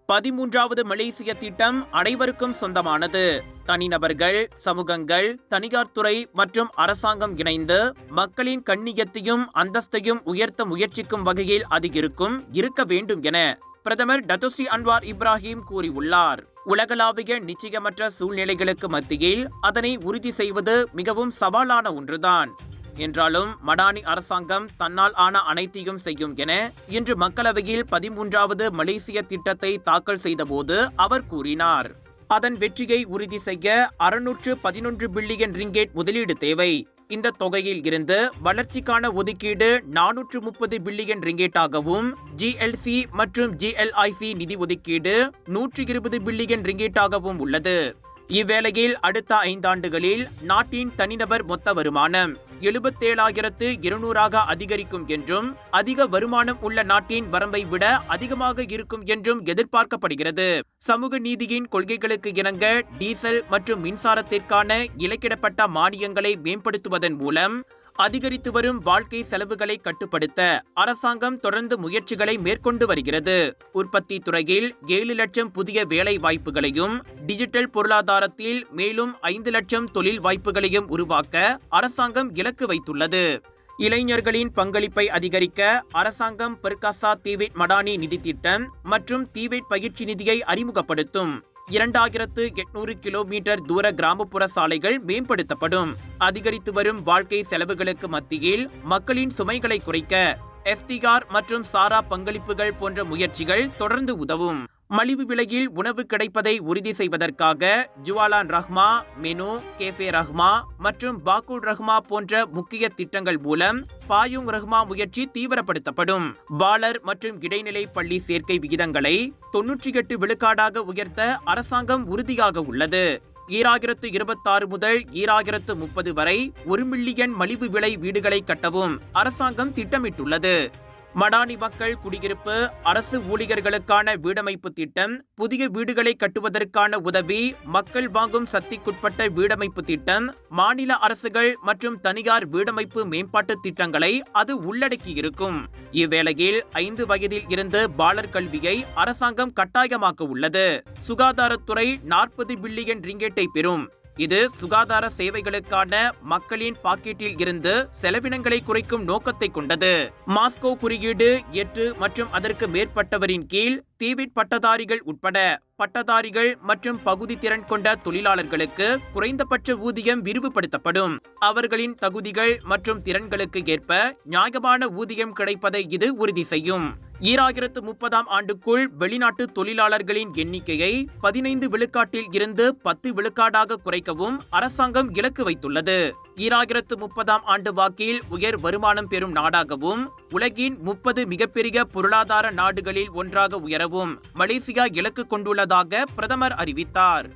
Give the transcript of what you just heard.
13வது மலேசிய திட்டம் அனைவருக்கும் சொந்தமானது. தனிநபர்கள், சமூகங்கள், தனியார் துறை மற்றும் அரசாங்கம் இணைந்து மக்களின் கண்ணியத்தையும் அந்தஸ்தையும் உயர்த்த முயற்சிக்கும் வகையில் அது இருக்க வேண்டும் என பிரதமர் டத்தோஸ்ரீ அன்வார் இப்ராஹிம் கூறியுள்ளார். உலகளாவிய நிச்சயமற்ற சூழ்நிலைகளுக்கு மத்தியில் அதனை உறுதி செய்வது மிகவும் சவாலான ஒன்றுதான். என்றாலும் மடானி அரசாங்கம் தன்னால் ஆன அனைத்தையும் செய்யும் என இன்று மக்களவையில் 13வது மலேசிய திட்டத்தை தாக்கல் செய்தபோது அவர் கூறினார். அதன் வெற்றியை உறுதி செய்ய 611 பில்லியன் ரிங்கேட் முதலீடு தேவை. இந்த தொகையில் இருந்து வளர்ச்சிக்கான ஒதுக்கீடு 430 பில்லியன் ரிங்கேட்டாகவும், GLC மற்றும் GLIC நிதி ஒதுக்கீடு 120 பில்லியன் ரிங்கேட்டாகவும் உள்ளது. இவ்வேளையில் அடுத்த 5 ஆண்டுகளில் நாட்டின் தனிநபர் மொத்த வருமானம் 77,200 அதிகரிக்கும் என்றும், அதிக வருமானம் உள்ள நாட்டின் வரம்பை விட அதிகமாக இருக்கும் என்றும் எதிர்பார்க்கப்படுகிறது. சமூக நீதியின் கொள்கைகளுக்கு இணங்க டீசல் மற்றும் மின்சாரத்திற்கான இலக்கிடப்பட்ட மானியங்களை மேம்படுத்துவதன் மூலம் அதிகரித்து வரும் வாழ்க்கை செலவுகளை கட்டுப்படுத்த அரசாங்கம் தொடர்ந்து முயற்சிகளை மேற்கொண்டு வருகிறது. உற்பத்தி துறையில் 7 லட்சம் புதிய வேலை வாய்ப்புகளையும், டிஜிட்டல் பொருளாதாரத்தில் மேலும் 5 லட்சம் தொழில் வாய்ப்புகளையும் உருவாக்க அரசாங்கம் இலக்கு வைத்துள்ளது. இளைஞர்களின் பங்களிப்பை அதிகரிக்க அரசாங்கம் பெர்காசா தீவேட் மடானி நிதி திட்டம் மற்றும் தீவேட் பயிற்சி நிதியை அறிமுகப்படுத்தும். 2800 கிலோமீட்டர் தூர கிராமப்புற சாலைகள் மேம்படுத்தப்படும். அதிகரித்து வரும் வாழ்க்கை செலவுகளுக்கு மத்தியில் மக்களின் சுமைகளை குறைக்க FTR மற்றும் சாரா பங்களிப்புகள் போன்ற முயற்சிகள் தொடர்ந்து உதவும். மலிவு விலையில் உணவு கிடைப்பதை உறுதி செய்வதற்காக ஜுவாலான் ரஹ்மா, மெனு, கேஃபே ரஹ்மா மற்றும் பாக்குல் ரஹ்மா போன்ற முக்கிய திட்டங்கள் மூலம் பாயுங் ரஹ்மா முயற்சி தீவிரப்படுத்தப்படும். பாலர் மற்றும் இடைநிலை பள்ளி சேர்க்கை விகிதங்களை 98 விழுக்காடாக உயர்த்த அரசாங்கம் உறுதியாக உள்ளது. 2026 முதல் 2030 வரை 1 மில்லியன் மலிவு விலை வீடுகளை கட்டவும் அரசாங்கம் திட்டமிட்டுள்ளது. மடானி மக்கள் குடியிருப்பு, அரசு ஊழியர்களுக்கான வீடமைப்பு திட்டம், புதிய வீடுகளை கட்டுவதற்கான உதவி, மக்கள் வாங்கும் சக்திக்குட்பட்ட வீடமைப்பு திட்டம், மாநில அரசுகள் மற்றும் தனியார் வீடமைப்பு மேம்பாட்டு திட்டங்களை அது உள்ளடக்கியிருக்கும். இவ்வேளையில் 5 வயதில் இருந்து பாலர் கல்வியை அரசாங்கம் கட்டாயமாக்க உள்ளது. சுகாதாரத்துறை 40 பில்லியன் ரிங்கேட்டை பெறும். இது சுகாதார சேவைகளுக்கான மக்களின் பாக்கெட்டில் இருந்து செலவினங்களை குறைக்கும் நோக்கத்தை கொண்டது. மாஸ்கோ குறியீடு 8 மற்றும் அதற்கு மேற்பட்டவரின் கீழ் தீவிட் பட்டதாரிகள் உட்பட பட்டதாரிகள் மற்றும் பகுதி திறன் கொண்ட தொழிலாளர்களுக்கு குறைந்தபட்ச ஊதியம் விரிவுபடுத்தப்படும். அவர்களின் தகுதிகள் மற்றும் திறன்களுக்கு ஏற்ப நியாயமான ஊதியம் கிடைப்பதை இது உறுதி செய்யும். 2030 ஆண்டுக்குள் வெளிநாட்டு தொழிலாளர்களின் எண்ணிக்கையை 15 விழுக்காட்டில் இருந்து 10 விழுக்காடாக குறைக்கவும் அரசாங்கம் இலக்கு வைத்துள்ளது. 2030 ஆண்டு வாக்கில் உயர் வருமானம் பெறும் நாடாகவும், உலகின் 30 மிகப்பெரிய பொருளாதார நாடுகளில் ஒன்றாக உயரவும் மலேசியா இலக்கு கொண்டுள்ளதாக பிரதமர் அறிவித்தார்.